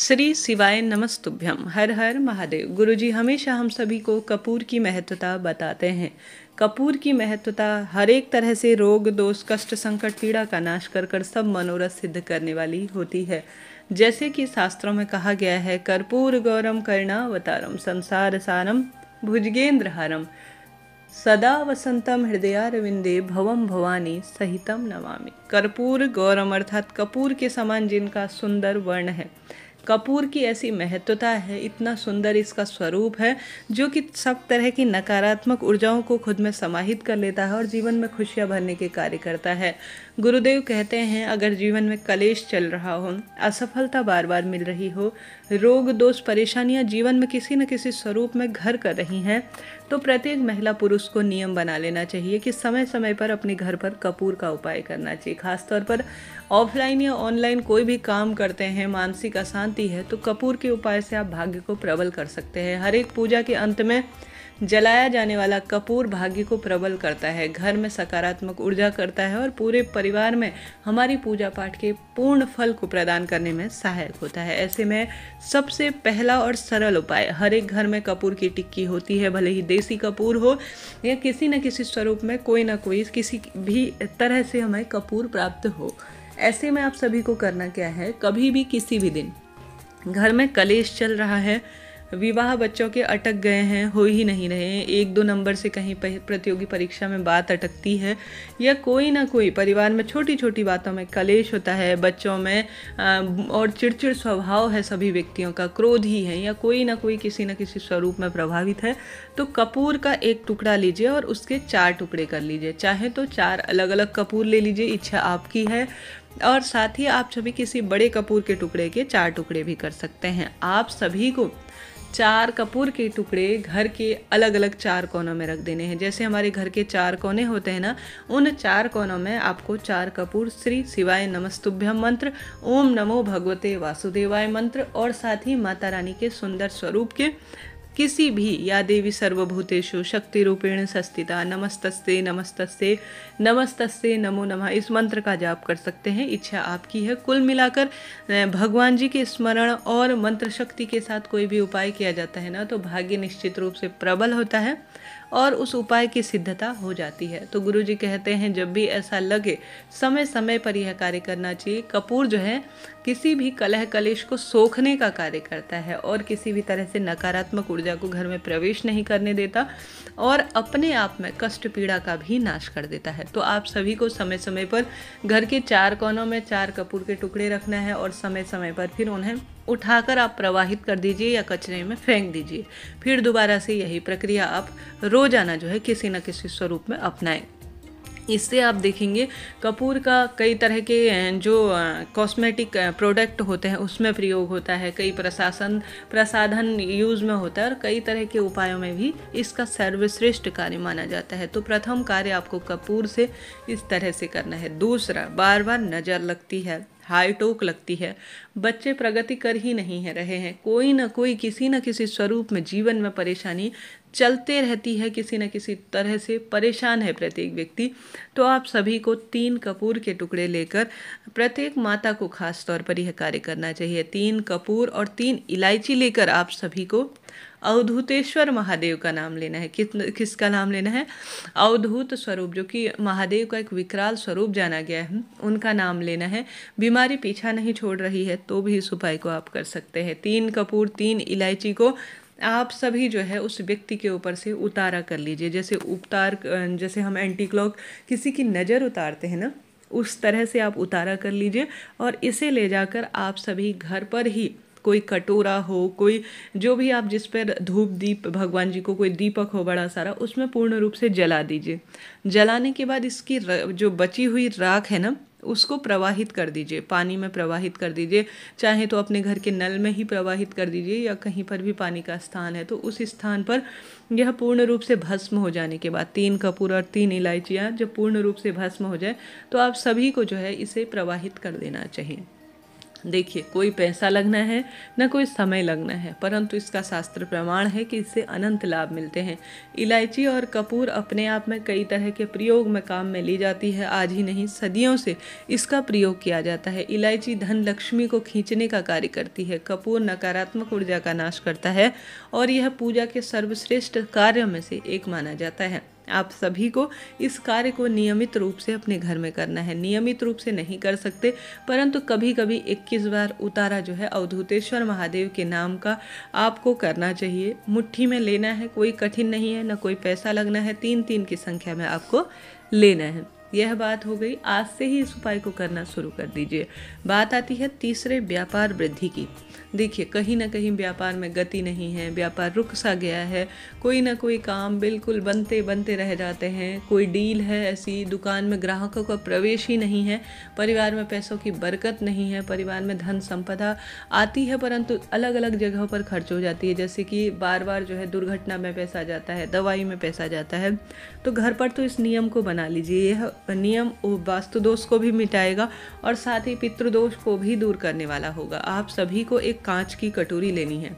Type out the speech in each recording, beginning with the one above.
श्री शिवाय नमस्तुभ्यम। हर हर महादेव। गुरुजी हमेशा हम सभी को कपूर की महत्वता बताते हैं। कपूर की महत्वता हर एक तरह से रोग दोष कष्ट संकट पीड़ा का नाश कर कर सब मनोरथ सिद्ध करने वाली होती है। जैसे कि शास्त्रों में कहा गया है, कर्पूर गौरम कर्णावतारम संसार सारम भुजगेंद्र हारम सदा वसंतम हृदयारविंदे भवम भवानी सहितम नमामि। कर्पूर गौरम अर्थात कपूर के समान जिनका सुंदर वर्ण है। कपूर की ऐसी महत्वता है, इतना सुंदर इसका स्वरूप है जो कि सब तरह की नकारात्मक ऊर्जाओं को खुद में समाहित कर लेता है और जीवन में खुशियां भरने के कार्य करता है। गुरुदेव कहते हैं, अगर जीवन में कलेश चल रहा हो, असफलता बार बार मिल रही हो, रोग दोष परेशानियां जीवन में किसी न किसी स्वरूप में घर कर रही हैं, तो प्रत्येक महिला पुरुष को नियम बना लेना चाहिए कि समय समय पर अपने घर पर कपूर का उपाय करना चाहिए। खासतौर पर ऑफलाइन या ऑनलाइन कोई भी काम करते हैं, मानसिक अशांति है, तो कपूर के उपाय से आप भाग्य को प्रबल कर सकते हैं। हर एक पूजा के अंत में जलाया जाने वाला कपूर भाग्य को प्रबल करता है, घर में सकारात्मक ऊर्जा करता है और पूरे परिवार में हमारी पूजा पाठ के पूर्ण फल को प्रदान करने में सहायक होता है। ऐसे में सबसे पहला और सरल उपाय, हर एक घर में कपूर की टिक्की होती है, भले ही देसी कपूर हो या किसी न किसी स्वरूप में कोई ना कोई किसी भी तरह से हमें कपूर प्राप्त हो। ऐसे में आप सभी को करना क्या है, कभी भी किसी भी दिन घर में कलेश चल रहा है, विवाह बच्चों के अटक गए हैं, हो ही नहीं रहे हैं, 1-2 नंबर से कहीं प्रतियोगी परीक्षा में बात अटकती है, या कोई ना कोई परिवार में छोटी छोटी बातों में कलेश होता है, बच्चों में और चिड़चिड़ स्वभाव है, सभी व्यक्तियों का क्रोधी है, या कोई ना कोई किसी न किसी स्वरूप में प्रभावित है, तो कपूर का एक टुकड़ा लीजिए और उसके 4 टुकड़े कर लीजिए। चाहे तो 4 अलग अलग कपूर ले लीजिए, इच्छा आपकी है। और साथ ही आप सभी किसी बड़े कपूर के टुकड़े के 4 टुकड़े भी कर सकते हैं। आप सभी को 4 कपूर के टुकड़े घर के अलग अलग 4 कोनों में रख देने हैं। जैसे हमारे घर के 4 कोने होते हैं ना, उन 4 कोनों में आपको 4 कपूर श्री शिवाय नमस्तुभ्यम मंत्र, ओम नमो भगवते वासुदेवाय मंत्र और साथ ही माता रानी के सुंदर स्वरूप के किसी भी, या देवी सर्वभूतेषु शक्ति रूपेण संस्थिता नमस्तस्ते नमस्तस्ते नमस्तस्ते नमो नमः, इस मंत्र का जाप कर सकते हैं। इच्छा आपकी है। कुल मिलाकर भगवान जी के स्मरण और मंत्र शक्ति के साथ कोई भी उपाय किया जाता है ना, तो भाग्य निश्चित रूप से प्रबल होता है और उस उपाय की सिद्धता हो जाती है। तो गुरु जी कहते हैं, जब भी ऐसा लगे समय समय पर यह कार्य करना चाहिए। कपूर जो है किसी भी कलह कलेश को सोखने का कार्य करता है और किसी भी तरह से नकारात्मक ऊर्जा को घर में प्रवेश नहीं करने देता और अपने आप में कष्ट पीड़ा का भी नाश कर देता है। तो आप सभी को समय समय पर घर के 4 कोनों में 4 कपूर के टुकड़े रखना है और समय समय पर फिर उन्हें उठाकर आप प्रवाहित कर दीजिए या कचरे में फेंक दीजिए। फिर दोबारा से यही प्रक्रिया आप रोजाना जो है किसी न किसी स्वरूप में अपनाएं। इससे आप देखेंगे कपूर का कई तरह के जो कॉस्मेटिक प्रोडक्ट होते हैं उसमें प्रयोग होता है, कई प्रसाधन यूज़ में होता है और कई तरह के उपायों में भी इसका सर्वश्रेष्ठ कार्य माना जाता है। तो प्रथम कार्य आपको कपूर से इस तरह से करना है। दूसरा, बार बार नज़र लगती है, हाई टोक लगती है, बच्चे प्रगति कर ही नहीं रहे हैं, कोई ना कोई किसी न किसी स्वरूप में जीवन में परेशानी चलते रहती है, किसी न किसी तरह से परेशान है प्रत्येक व्यक्ति, तो आप सभी को 3 कपूर के टुकड़े लेकर प्रत्येक माता को खास तौर पर यह कार्य करना चाहिए। 3 कपूर और 3 इलायची लेकर आप सभी को अवधूतेश्वर महादेव का नाम लेना है। किसका नाम लेना है? अवधूत स्वरूप, जो कि महादेव का एक विकराल स्वरूप जाना गया है, उनका नाम लेना है। बीमारी पीछा नहीं छोड़ रही है तो भी इस उपाय को आप कर सकते हैं। 3 कपूर 3 इलायची को आप सभी जो है उस व्यक्ति के ऊपर से उतारा कर लीजिए। जैसे हम एंटी क्लॉक किसी की नज़र उतारते हैं ना, उस तरह से आप उतारा कर लीजिए और इसे ले जाकर आप सभी घर पर ही कोई कटोरा हो, कोई जो भी आप जिस पर धूप दीप भगवान जी को कोई दीपक हो बड़ा सारा, उसमें पूर्ण रूप से जला दीजिए। जलाने के बाद इसकी जो बची हुई राख है ना, उसको प्रवाहित कर दीजिए, पानी में प्रवाहित कर दीजिए। चाहे तो अपने घर के नल में ही प्रवाहित कर दीजिए या कहीं पर भी पानी का स्थान है तो उस स्थान पर यह पूर्ण रूप से भस्म हो जाने के बाद 3 कपूर और 3 इलायचियाँ जब पूर्ण रूप से भस्म हो जाए तो आप सभी को जो है इसे प्रवाहित कर देना चाहिए। देखिए, कोई पैसा लगना है न कोई समय लगना है, परंतु इसका शास्त्र प्रमाण है कि इससे अनंत लाभ मिलते हैं। इलायची और कपूर अपने आप में कई तरह के प्रयोग में काम में ली जाती है। आज ही नहीं, सदियों से इसका प्रयोग किया जाता है। इलायची धन लक्ष्मी को खींचने का कार्य करती है। कपूर नकारात्मक ऊर्जा का नाश करता है और यह पूजा के सर्वश्रेष्ठ कार्यों में से एक माना जाता है। आप सभी को इस कार्य को नियमित रूप से अपने घर में करना है। नियमित रूप से नहीं कर सकते, परंतु कभी कभी 21 बार उतारा जो है अवधूतेश्वर महादेव के नाम का आपको करना चाहिए। मुट्ठी में लेना है, कोई कठिन नहीं है, न कोई पैसा लगना है। 3-3 की संख्या में आपको लेना है। यह बात हो गई। आज से ही इस उपाय को करना शुरू कर दीजिए। बात आती है तीसरे, व्यापार वृद्धि की। देखिए, कहीं ना कहीं व्यापार में गति नहीं है, व्यापार रुक सा गया है, कोई ना कोई काम बिल्कुल बनते बनते रह जाते हैं, कोई डील है ऐसी, दुकान में ग्राहकों का प्रवेश ही नहीं है, परिवार में पैसों की बरकत नहीं है, परिवार में धन संपदा आती है परंतु अलग अलग जगहों पर खर्च हो जाती है। जैसे कि बार बार जो है दुर्घटना में पैसा जाता है, दवाई में पैसा जाता है। तो घर पर तो इस नियम को बना लीजिए। यह नियम वास्तु दोष को भी मिटाएगा और साथ ही पितृदोष को भी दूर करने वाला होगा। आप सभी को एक कांच की कटोरी लेनी है।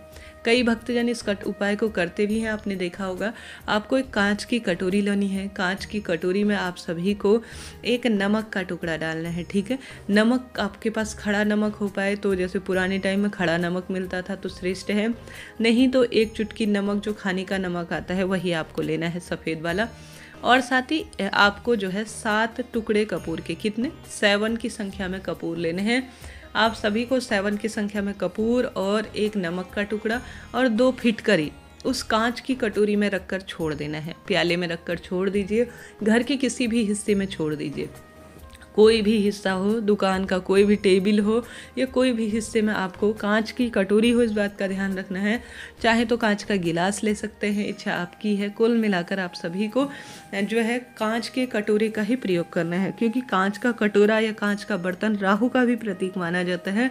कई भक्तजन इस उपाय को करते भी हैं, आपने देखा होगा। आपको एक कांच की कटोरी लेनी है। कांच की कटोरी में आप सभी को एक नमक का टुकड़ा डालना है, ठीक है। नमक आपके पास खड़ा नमक हो पाए तो, जैसे पुराने टाइम में खड़ा नमक मिलता था तो श्रेष्ठ है, नहीं तो एक चुटकी नमक जो खाने का नमक आता है वही आपको लेना है, सफ़ेद वाला। और साथ ही आपको जो है 7 टुकड़े कपूर के, कितने, 7 की संख्या में कपूर लेने हैं। आप सभी को 7 की संख्या में कपूर और एक नमक का टुकड़ा और 2 फिटकरी उस कांच की कटोरी में रखकर छोड़ देना है। प्याले में रखकर छोड़ दीजिए, घर के किसी भी हिस्से में छोड़ दीजिए। कोई भी हिस्सा हो, दुकान का कोई भी टेबल हो या कोई भी हिस्से में आपको कांच की कटोरी हो, इस बात का ध्यान रखना है। चाहे तो कांच का गिलास ले सकते हैं, इच्छा आपकी है। कुल मिलाकर आप सभी को जो है कांच के कटोरे का ही प्रयोग करना है, क्योंकि कांच का कटोरा या कांच का बर्तन राहु का भी प्रतीक माना जाता है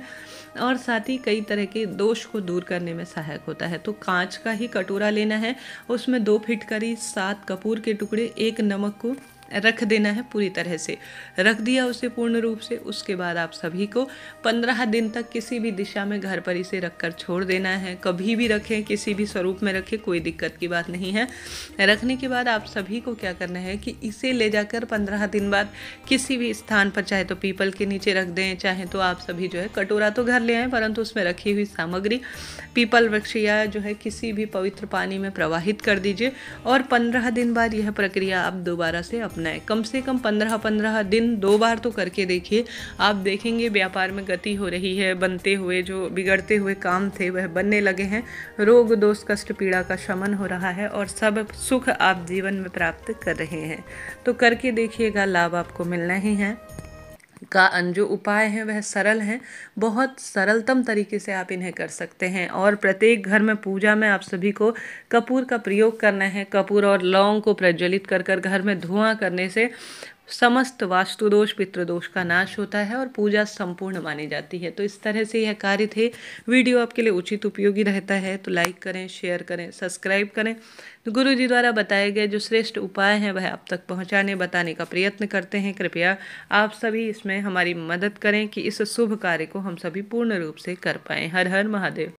और साथ ही कई तरह के दोष को दूर करने में सहायक होता है। तो कांच का ही कटोरा लेना है, उसमें 2 फिटकरी, 7 कपूर के टुकड़े, 1 नमक को रख देना है। पूरी तरह से रख दिया उसे पूर्ण रूप से। उसके बाद आप सभी को 15 दिन तक किसी भी दिशा में घर पर इसे रखकर छोड़ देना है। कभी भी रखें, किसी भी स्वरूप में रखें, कोई दिक्कत की बात नहीं है। रखने के बाद आप सभी को क्या करना है कि इसे ले जाकर 15 दिन बाद किसी भी स्थान पर, चाहे तो पीपल के नीचे रख दें, चाहे तो आप सभी जो है कटोरा तो घर ले आएँ परंतु उसमें रखी हुई सामग्री पीपल वृक्ष या जो है किसी भी पवित्र पानी में प्रवाहित कर दीजिए। और 15 दिन बाद यह प्रक्रिया आप दोबारा से अपनाएं। कम से कम 15-15 दिन 2 बार तो करके देखिए। आप देखेंगे व्यापार में गति हो रही है, बनते हुए जो बिगड़ते हुए काम थे वह बनने लगे हैं, रोग दोष कष्ट पीड़ा का शमन हो रहा है और सब सुख आप जीवन में प्राप्त कर रहे हैं। तो करके देखिएगा, लाभ आपको मिलना ही है। का जो उपाय हैं वह सरल हैं, बहुत सरलतम तरीके से आप इन्हें कर सकते हैं। और प्रत्येक घर में पूजा में आप सभी को कपूर का प्रयोग करना है। कपूर और लौंग को प्रज्वलित कर कर घर में धुआं करने से समस्त वास्तु दोष पितृदोष का नाश होता है और पूजा संपूर्ण मानी जाती है। तो इस तरह से यह कार्य थे। वीडियो आपके लिए उचित उपयोगी रहता है तो लाइक करें, शेयर करें, सब्सक्राइब करें। तो गुरु जी द्वारा बताए गए जो श्रेष्ठ उपाय हैं वह आप तक बताने का प्रयत्न करते हैं। कृपया आप सभी इसमें हमारी मदद करें कि इस शुभ कार्य को हम सभी पूर्ण रूप से कर पाएँ। हर हर महादेव।